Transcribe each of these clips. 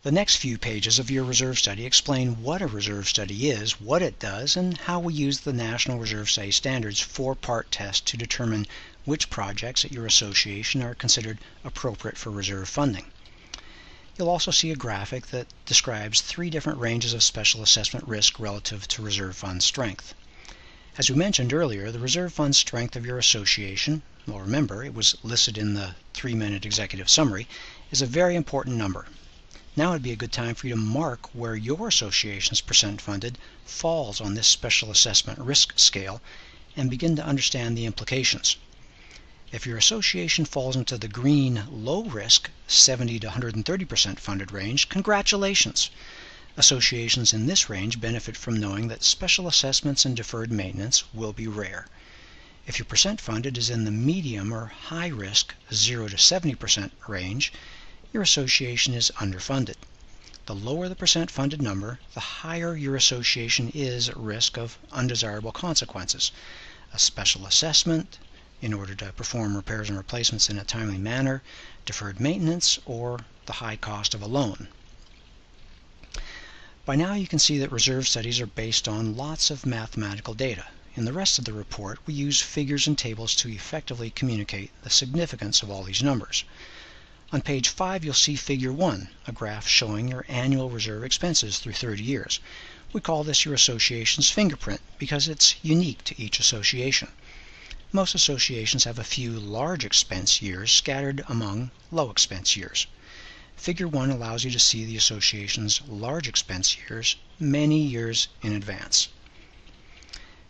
The next few pages of your reserve study explain what a reserve study is, what it does, and how we use the National Reserve Study Standards 4-part test to determine which projects at your association are considered appropriate for reserve funding. You'll also see a graphic that describes 3 different ranges of special assessment risk relative to reserve fund strength. As we mentioned earlier, the reserve fund strength of your association, well, remember it was listed in the 3-minute executive summary, is a very important number. Now would be a good time for you to mark where your association's percent funded falls on this special assessment risk scale and begin to understand the implications. If your association falls into the green low risk 70 to 130% funded range, congratulations! Associations in this range benefit from knowing that special assessments and deferred maintenance will be rare. If your percent funded is in the medium or high risk 0 to 70% range, your association is underfunded. The lower the percent funded number, the higher your association is at risk of undesirable consequences. A special assessment in order to perform repairs and replacements in a timely manner, deferred maintenance, or the high cost of a loan. By now you can see that reserve studies are based on lots of mathematical data. In the rest of the report, we use figures and tables to effectively communicate the significance of all these numbers. On page 5 you'll see Figure 1, a graph showing your annual reserve expenses through 30 years. We call this your association's fingerprint because it's unique to each association. Most associations have a few large expense years scattered among low expense years. Figure 1 allows you to see the association's large expense years many years in advance.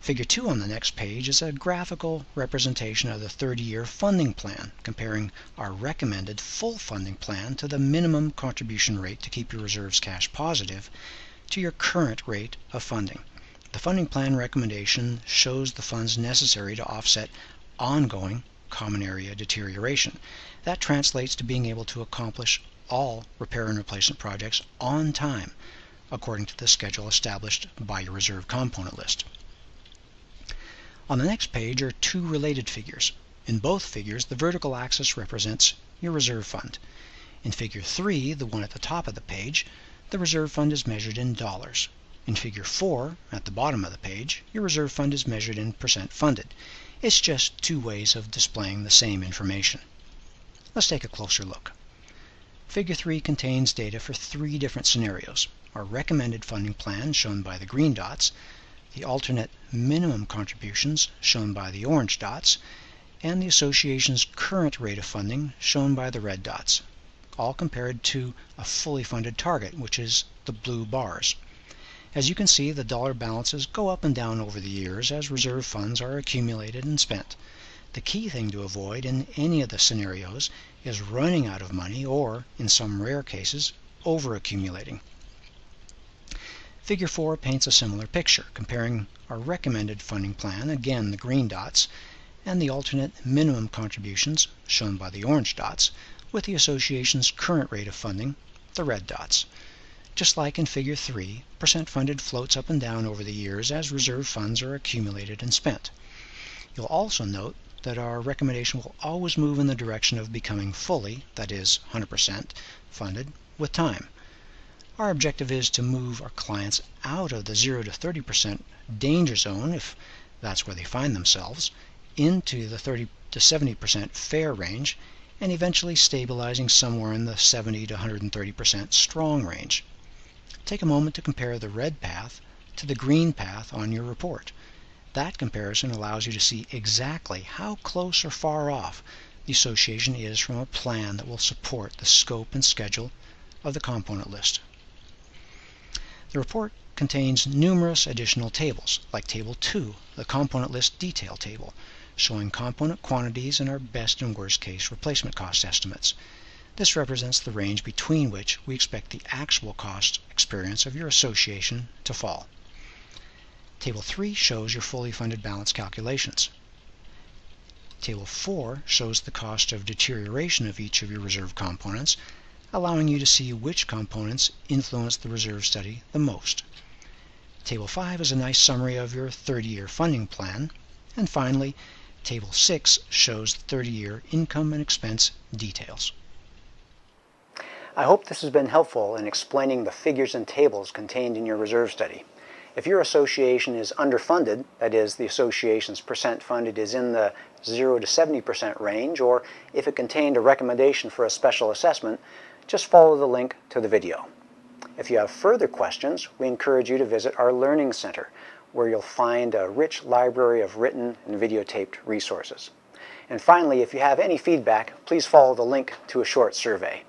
Figure 2 on the next page is a graphical representation of the 30-year funding plan, comparing our recommended full funding plan to the minimum contribution rate to keep your reserves cash positive to your current rate of funding. The funding plan recommendation shows the funds necessary to offset ongoing common area deterioration. That translates to being able to accomplish all repair and replacement projects on time, according to the schedule established by your reserve component list. On the next page are 2 related figures. In both figures, the vertical axis represents your reserve fund. In Figure 3, the one at the top of the page, the reserve fund is measured in dollars. In Figure 4, at the bottom of the page, your reserve fund is measured in percent funded. It's just 2 ways of displaying the same information. Let's take a closer look. Figure 3 contains data for 3 different scenarios. Our recommended funding plan, shown by the green dots, the alternate minimum contributions, shown by the orange dots, and the association's current rate of funding, shown by the red dots, all compared to a fully funded target, which is the blue bars. As you can see, the dollar balances go up and down over the years as reserve funds are accumulated and spent. The key thing to avoid in any of the scenarios is running out of money or, in some rare cases, over-accumulating. Figure 4 paints a similar picture, comparing our recommended funding plan, again the green dots, and the alternate minimum contributions, shown by the orange dots, with the association's current rate of funding, the red dots. Just like in Figure 3, percent funded floats up and down over the years as reserve funds are accumulated and spent. You'll also note that our recommendation will always move in the direction of becoming fully, that is 100%, funded with time. Our objective is to move our clients out of the 0 to 30% danger zone, if that's where they find themselves, into the 30 to 70% fair range, and eventually stabilizing somewhere in the 70 to 130% strong range. Take a moment to compare the red path to the green path on your report. That comparison allows you to see exactly how close or far off the association is from a plan that will support the scope and schedule of the component list. The report contains numerous additional tables, like Table 2, the component list detail table, showing component quantities and our best and worst case replacement cost estimates. This represents the range between which we expect the actual cost experience of your association to fall. Table 3 shows your fully funded balance calculations. Table 4 shows the cost of deterioration of each of your reserve components, allowing you to see which components influence the reserve study the most. Table 5 is a nice summary of your 30-year funding plan. And finally, Table 6 shows the 30-year income and expense details. I hope this has been helpful in explaining the figures and tables contained in your reserve study. If your association is underfunded, that is, the association's percent funded is in the 0 to 70% range, or if it contained a recommendation for a special assessment, just follow the link to the video. If you have further questions, we encourage you to visit our Learning Center, where you'll find a rich library of written and videotaped resources. And finally, if you have any feedback, please follow the link to a short survey.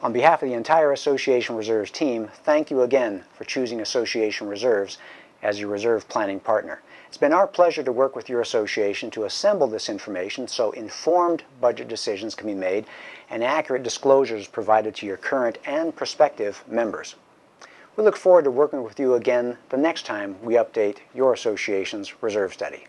On behalf of the entire Association Reserves team, thank you again for choosing Association Reserves as your reserve planning partner. It's been our pleasure to work with your association to assemble this information so informed budget decisions can be made and accurate disclosures provided to your current and prospective members. We look forward to working with you again the next time we update your association's reserve study.